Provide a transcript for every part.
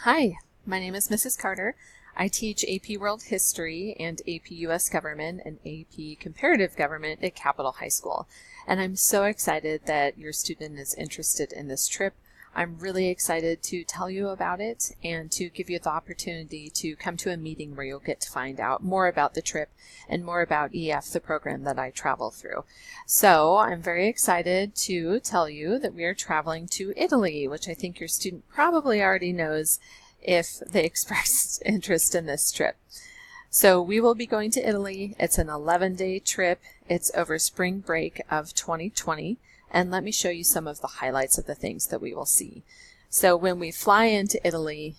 Hi, my name is Mrs. Carter. I teach AP World History and AP US Government and AP Comparative Government at Capitol High School. And I'm so excited that your student is interested in this trip. I'm really excited to tell you about it and to give you the opportunity to come to a meeting where you'll get to find out more about the trip and more about EF, the program that I travel through. So I'm very excited to tell you that we are traveling to Italy, which I think your student probably already knows if they expressed interest in this trip. So we will be going to Italy. It's an 11-day trip. It's over spring break of 2020. And let me show you some of the highlights of the things that we will see. So when we fly into Italy,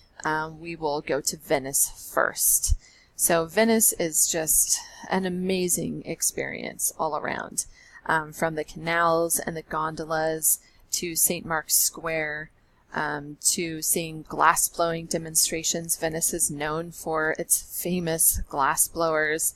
we will go to Venice first. So Venice is just an amazing experience all around. From the canals and the gondolas to St. Mark's Square, to seeing glass blowing demonstrations. Venice is known for its famous glass blowers.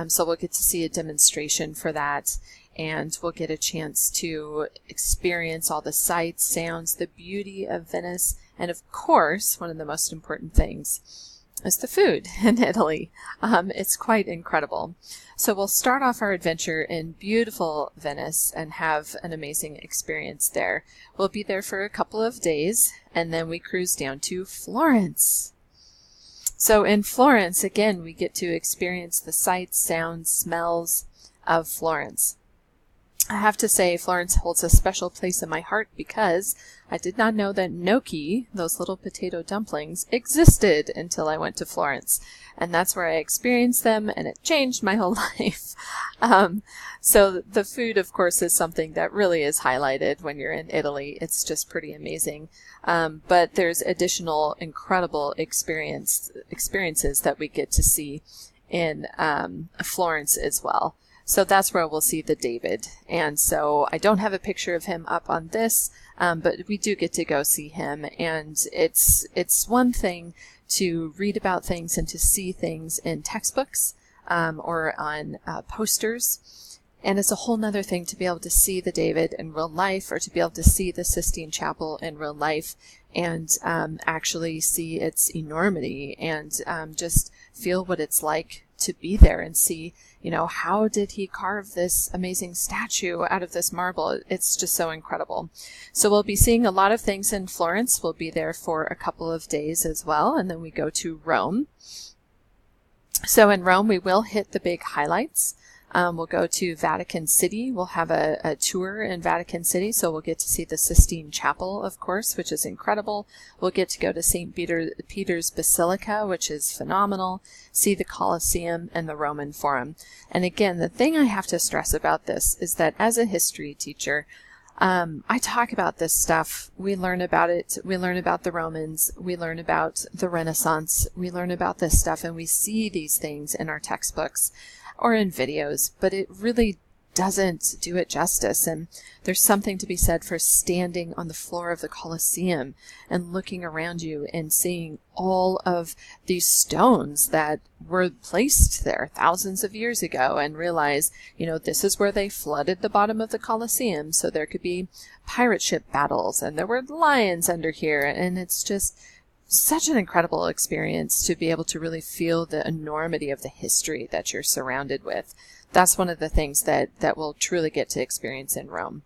So we'll get to see a demonstration for that. And we'll get a chance to experience all the sights, sounds, the beauty of Venice. And of course, one of the most important things is the food in Italy. It's quite incredible. So we'll start off our adventure in beautiful Venice and have an amazing experience there. We'll be there for a couple of days, and then we cruise down to Florence. So in Florence, again, we get to experience the sights, sounds, smells of Florence. I have to say Florence holds a special place in my heart because I did not know that gnocchi, those little potato dumplings, existed until I went to Florence. And that's where I experienced them, and it changed my whole life. So the food, of course, is something that really is highlighted when you're in Italy. It's just pretty amazing. But there's additional incredible experiences that we get to see in Florence as well. So that's where we'll see the David. And so I don't have a picture of him up on this, but we do get to go see him. And it's one thing to read about things and to see things in textbooks or on posters. And it's a whole nother thing to be able to see the David in real life, or to be able to see the Sistine Chapel in real life and actually see its enormity and just feel what it's like to be there and see, how did he carve this amazing statue out of this marble? It's just so incredible. So we'll be seeing a lot of things in Florence. We'll be there for a couple of days as well, and then we go to Rome. So in Rome, we will hit the big highlights. We'll go to Vatican City. We'll have a tour in Vatican City, so we'll get to see the Sistine Chapel, of course, which is incredible. We'll get to go to St. Peter's Basilica, which is phenomenal, see the Colosseum and the Roman Forum. And again, the thing I have to stress about this is that as a history teacher, I talk about this stuff. We learn about it. We learn about the Romans. We learn about the Renaissance. We learn about this stuff, and we see these things in our textbooks or in videos, but it really doesn't do it justice. And there's something to be said for standing on the floor of the Colosseum and looking around you and seeing all of these stones that were placed there thousands of years ago, and realize, this is where they flooded the bottom of the Colosseum so there could be pirate ship battles, and there were lions under here. And it's just such an incredible experience to be able to really feel the enormity of the history that you're surrounded with. That's one of the things that we'll truly get to experience in Rome.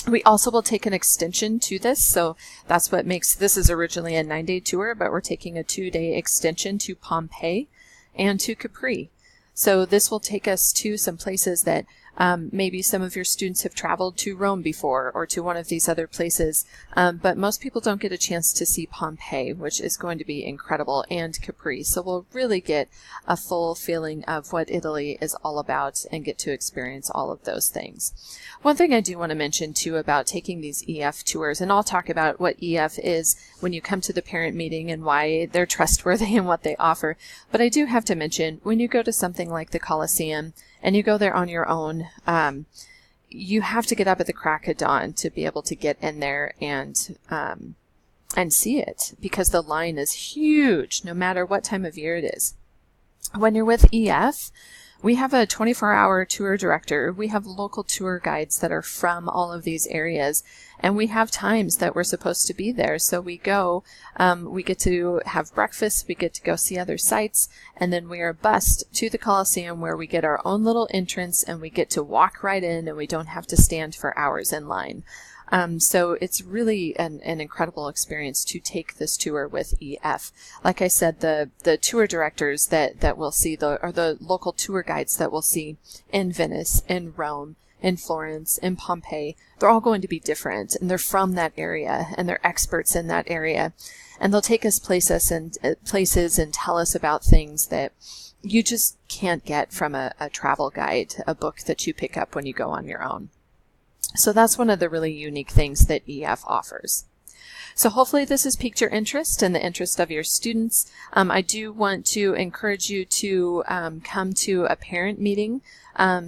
We also will take an extension to this, so that's what makes this is originally a 9-day tour, but we're taking a 2-day extension to Pompeii and to Capri. So this will take us to some places that maybe some of your students have traveled to Rome before, or to one of these other places, but most people don't get a chance to see Pompeii, which is going to be incredible, and Capri. So we'll really get a full feeling of what Italy is all about and get to experience all of those things. One thing I do want to mention too about taking these EF tours, and I'll talk about what EF is when you come to the parent meeting and why they're trustworthy and what they offer, but I do have to mention, when you go to something like the Colosseum and you go there on your own, you have to get up at the crack of dawn to be able to get in there and see it, because the line is huge no matter what time of year it is. When you're with EF, We have a 24-hour tour director. We have local tour guides that are from all of these areas, and we have times that we're supposed to be there. So we go, we get to have breakfast, we get to go see other sites, and then we are bused to the Coliseum where we get our own little entrance and we get to walk right in and we don't have to stand for hours in line. So it's really an incredible experience to take this tour with EF. Like I said, the tour directors that we'll see, or the local tour guides that we'll see in Venice, in Rome, in Florence, in Pompeii, they're all going to be different, and they're from that area, and they're experts in that area. And they'll take us places and tell us about things that you just can't get from a travel guide, a book that you pick up when you go on your own. So that's one of the really unique things that EF offers. So hopefully this has piqued your interest and the interest of your students. I do want to encourage you to come to a parent meeting.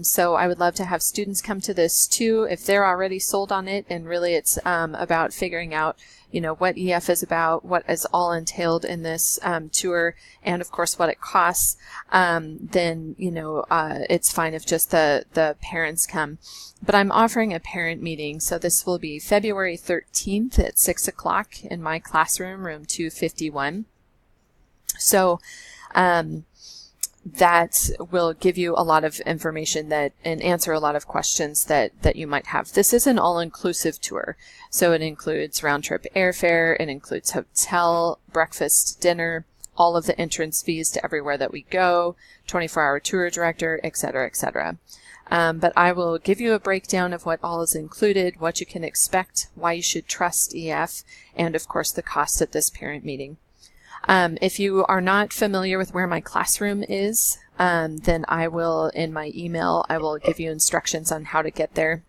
So I would love to have students come to this too if they're already sold on it, and really it's about figuring out what EF is about, what is all entailed in this tour, and of course what it costs. Then it's fine if just the parents come. But I'm offering a parent meeting, so this will be February 13th at 6 o'clock in my classroom, room 251. So that will give you a lot of information and answer a lot of questions that you might have. This is an all-inclusive tour, so it includes round-trip airfare, it includes hotel, breakfast, dinner, all of the entrance fees to everywhere that we go, 24-hour tour director, etc., etc. But I will give you a breakdown of what all is included, what you can expect, why you should trust EF, and of course the cost at this parent meeting. If you are not familiar with where my classroom is, then I will, in my email, I will give you instructions on how to get there.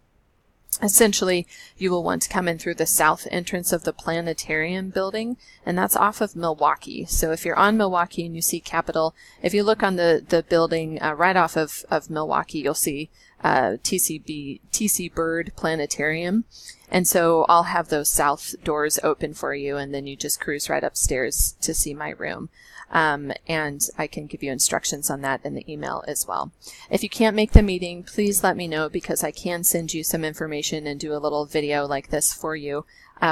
Essentially, you will want to come in through the south entrance of the planetarium building, and that's off of Milwaukee. So if you're on Milwaukee and you see Capitol, if you look on the building right off of Milwaukee, you'll see TC Bird Planetarium. And so I'll have those south doors open for you, and then you just cruise right upstairs to see my room. And I can give you instructions on that in the email as well. If you can't make the meeting, please let me know, because I can send you some information and do a little video like this for you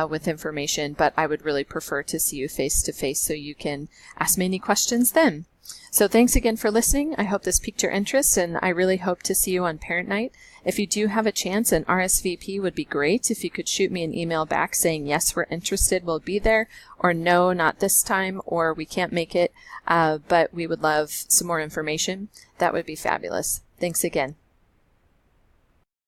with information, but I would really prefer to see you face to face so you can ask me any questions then. So thanks again for listening. I hope this piqued your interest, and I really hope to see you on Parent Night. If you do have a chance, an RSVP would be great. If you could shoot me an email back saying, yes, we're interested, we'll be there, or no, not this time, or we can't make it, but we would love some more information. That would be fabulous. Thanks again.